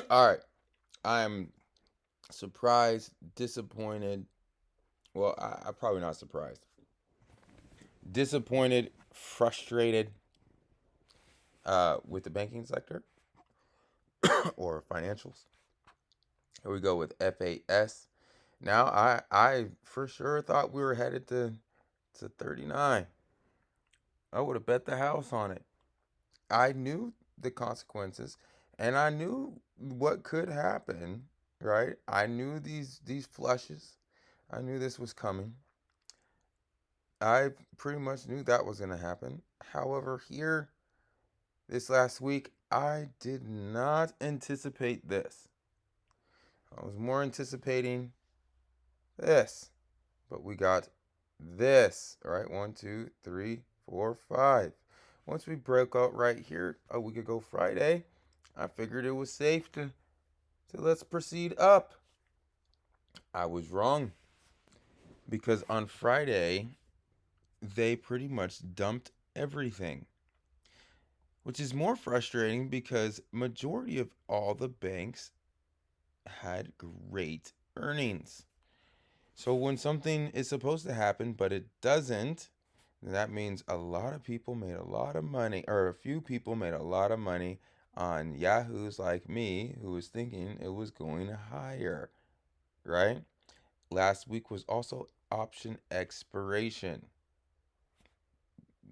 All right. I'm surprised, disappointed. Well, I'm probably not surprised. Disappointed, frustrated with the banking sector or financials. Here we go with FAS. Now, I for sure thought we were headed to 39. I would have bet the house on it. I knew the consequences and I knew what could happen, right? I knew these flushes. I knew this was coming. I pretty much knew that was going to happen. However, here this last week, I did not anticipate this. I was more anticipating this, but we got this, right? One, two, three, four, five. Once we broke out right here a week ago Friday, I figured it was safe to let's proceed up. I was wrong because on Friday they pretty much dumped everything, which is more frustrating because majority of all the banks had great earnings. So when something is supposed to happen but it doesn't, that means a lot of people made a lot of money, or a few people made a lot of money on yahoos like me who was thinking it was going higher, right? Last week was also option expiration.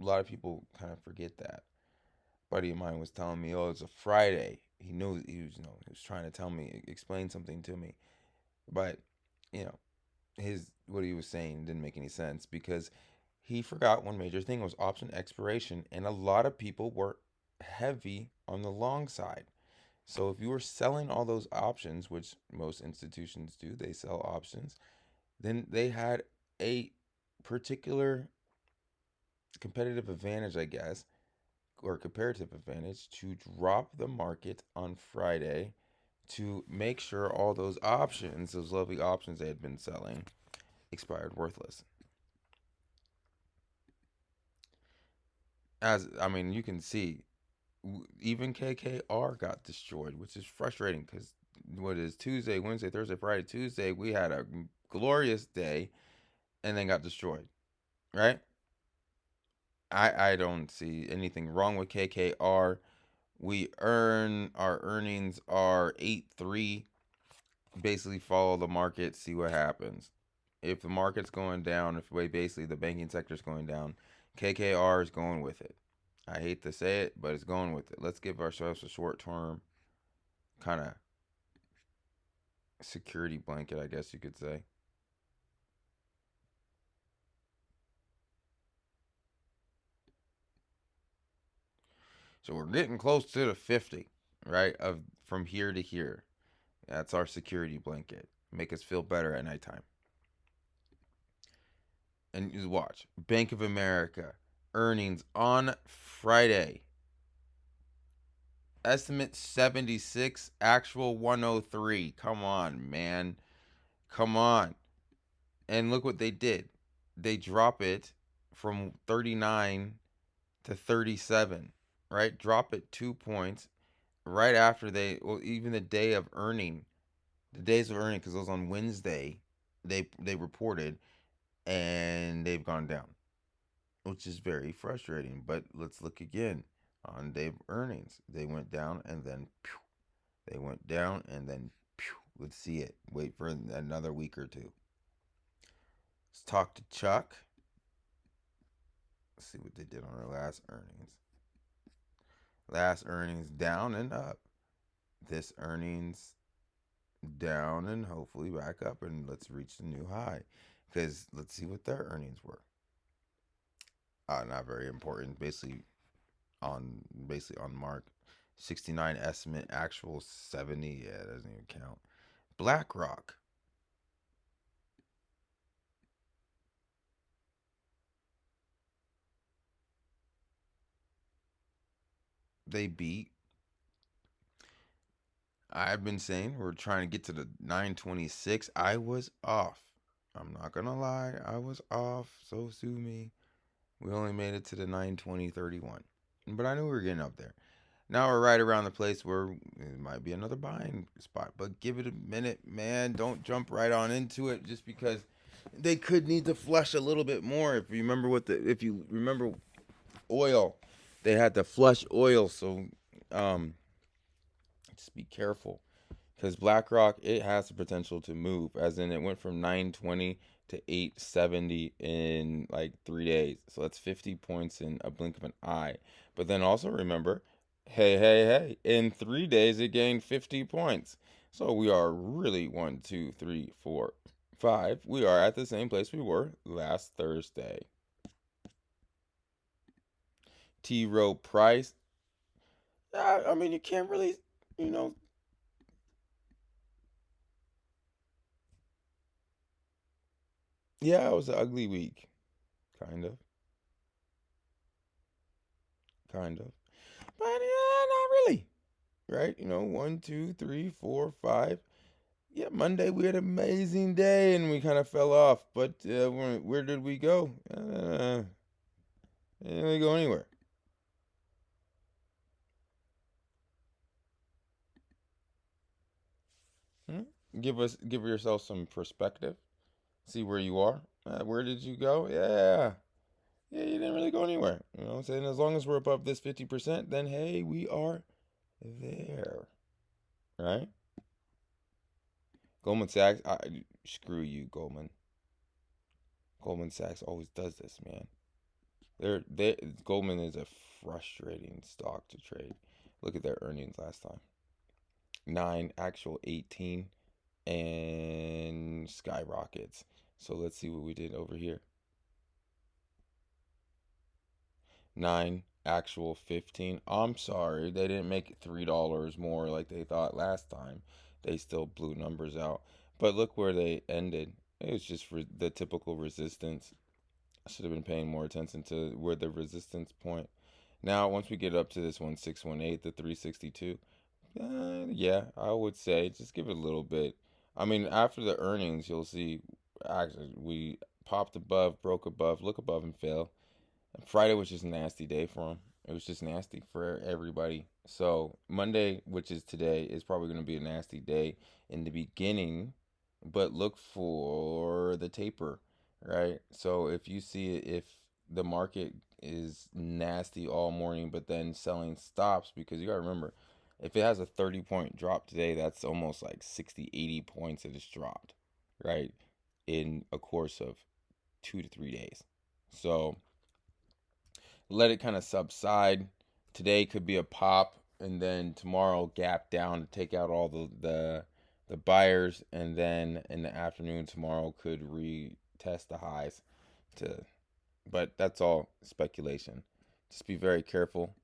A lot of people kind of forget that. A buddy of mine was telling me, "Oh, it's a Friday." He knew he was trying to tell me, explain something to me, but you know, his what he was saying didn't make any sense because he forgot one major thing was option expiration, and a lot of people were heavy on the long side. So if you were selling all those options, which most institutions do, they sell options, then they had a particular competitive advantage, I guess, or comparative advantage to drop the market on Friday to make sure all those options, those lovely options they had been selling, expired worthless. As I mean, you can see, even KKR got destroyed, which is frustrating because what is Tuesday, Wednesday, Thursday, Friday, Tuesday, we had a glorious day and then got destroyed, right? I don't see anything wrong with KKR. We earn our earnings are 8.3. Basically, follow the market, see what happens. If the market's going down, if basically the banking sector's going down, KKR is going with it. I hate to say it, but it's going with it. Let's give ourselves a short term kind of security blanket, I guess you could say. So we're getting close to the 50, right? Of from here to here. That's our security blanket. Make us feel better at nighttime. And just watch. Bank of America earnings on Friday. Estimate 76, actual 103. Come on, man. Come on. And look what they did. They drop it from 39 to 37, right? Drop it 2 points right after well, even the day of earning, the days of earning, because it was on Wednesday, they reported, and they've gone down, which is very frustrating. But let's look again on day of earnings. They went down and then pew, they went down and then pew. Let's see it. Wait for another week or two. Let's talk to Chuck. Let's see what they did on their last earnings. Last earnings down and up. This earnings down and hopefully back up, and let's reach the new high. Because let's see what their earnings were. Not very important. Basically on mark. 69 estimate, actual 70. Yeah, it doesn't even count. BlackRock. They beat. I've been saying we're trying to get to the 926. I was off. I'm not gonna lie, I was off. So sue me. We only made it to the 920.31, but I knew we were getting up there. Now we're right around the place where it might be another buying spot, but give it a minute, man. Don't jump right on into it just because they could need to flush a little bit more. If you remember oil, they had to flush oil, so um, just be careful because BlackRock, it has the potential to move, as in it went from 920 to 870 in like 3 days. So that's 50 points in a blink of an eye. But then also remember, hey, in 3 days it gained 50 points. So we are really 1, 2, 3, 4, 5. We are at the same place we were last Thursday. TROW price. I mean, you can't really, you know, yeah, it was an ugly week. Kind of. Kind of. But yeah, not really. Right? 1, 2, 3, 4, 5. Yeah, Monday we had an amazing day and we kind of fell off. But where did we go? Didn't really go anywhere. Hmm? Give yourself some perspective. See where you are. Where did you go? Yeah, you didn't really go anywhere. You know what I'm saying? As long as we're above this 50%, then hey, we are there. Right? Goldman Sachs, screw you, Goldman. Goldman Sachs always does this, man. They Goldman is a frustrating stock to trade. Look at their earnings last time. 9, actual 18, and skyrockets. So let's see what we did over here. 9, actual 15. I'm sorry, they didn't make it $3 more like they thought last time. They still blew numbers out. But look where they ended. It was just the typical resistance. I should have been paying more attention to where the resistance point. Now, once we get up to this 1618, the 362, yeah, I would say just give it a little bit. I mean, after the earnings, you'll see actually we popped above, broke above, look above and fail. Friday was just a nasty day for them. It was just nasty for everybody. So Monday, which is today, is probably going to be a nasty day in the beginning, but look for the taper, right? So if you see if the market is nasty all morning, but then selling stops, because you got to remember, if it has a 30-point drop today, that's almost like 60, 80 points that it's dropped, right? In a course of 2 to 3 days. So let it kind of subside. Today could be a pop, and then tomorrow gap down to take out all the buyers, and then in the afternoon tomorrow could retest the highs. To, but that's all speculation. Just be very careful.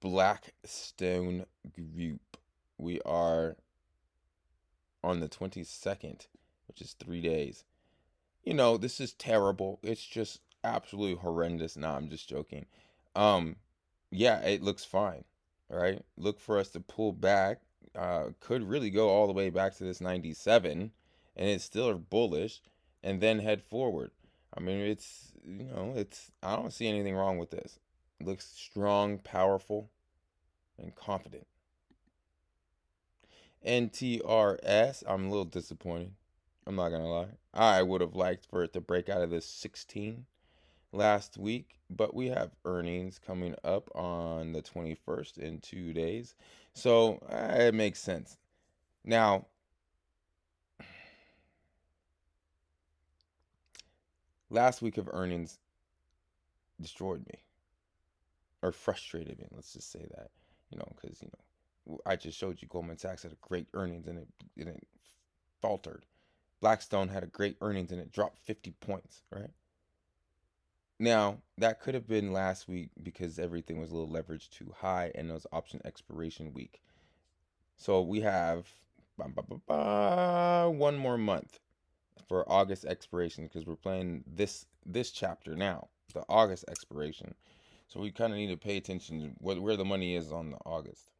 Blackstone Group. We are on the 22nd, which is 3 days. This is terrible. It's just absolutely horrendous. Nah, I'm just joking. Um, yeah, it looks fine. Right? Look for us to pull back. Could really go all the way back to this 97, and it's still bullish, and then head forward. I mean, I don't see anything wrong with this. It looks strong, powerful, and confident. NTRS, I'm a little disappointed. I'm not gonna lie. I would have liked for it to break out of this 16 last week, but we have earnings coming up on the 21st in 2 days. So it makes sense. Now, last week of earnings destroyed me or frustrated me. Let's just say that, because, I just showed you Goldman Sachs had a great earnings and it faltered. Blackstone had a great earnings and it dropped 50 points, right? Now, that could have been last week because everything was a little leveraged too high and it was option expiration week. So we have one more month for August expiration because we're playing this chapter now, the August expiration. So we kind of need to pay attention to where the money is on the August.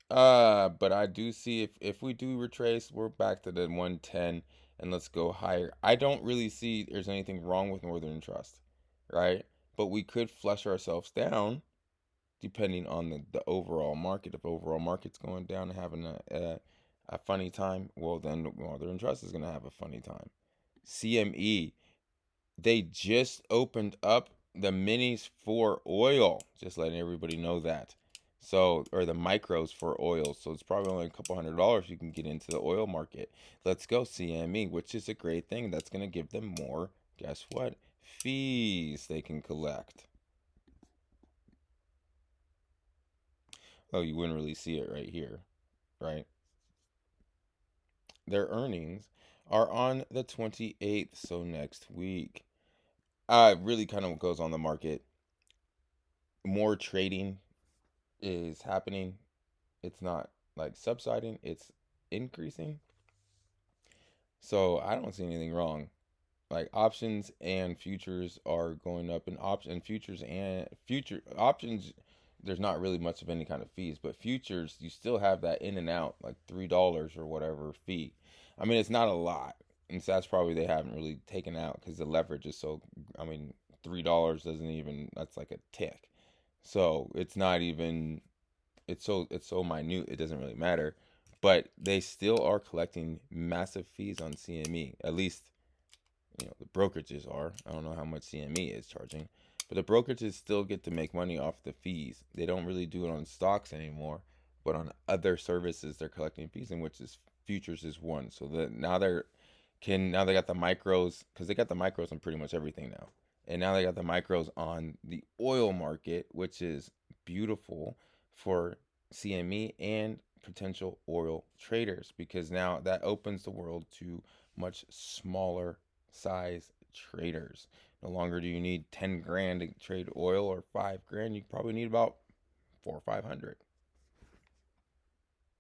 But I do see if we do retrace, we're back to the 110 and let's go higher. I don't really see there's anything wrong with Northern Trust, right? But we could flush ourselves down depending on the overall market. If overall market's going down and having a funny time, well, then Northern Trust is going to have a funny time. CME, they just opened up the minis for oil, just letting everybody know that. So, or the micros for oil. So it's probably only a couple $100 you can get into the oil market. Let's go CME, which is a great thing. That's going to give them more, guess what? Fees they can collect. Oh, you wouldn't really see it right here, right? Their earnings are on the 28th, so next week. Really kind of goes on the market. More trading is happening. It's not like subsiding, it's increasing. So I don't see anything wrong. Like options and futures are going up, and futures and future options, there's not really much of any kind of fees, but futures you still have that in and out like $3 or whatever fee. I mean, it's not a lot, and so that's probably they haven't really taken out because the leverage is so. I mean, $3 doesn't even, that's like a tick. So it's not even, it's so minute it doesn't really matter, but they still are collecting massive fees on CME. At least the brokerages are. I don't know how much CME is charging, but the brokerages still get to make money off the fees. They don't really do it on stocks anymore, but on other services they're collecting fees, in which is futures is one. So that now they got the micros, because they got the micros on pretty much everything now, and now they got the micros on the oil market, which is beautiful for CME and potential oil traders, because now that opens the world to much smaller size traders. No longer do you need 10 grand to trade oil or 5 grand. You probably need about 400 or 500.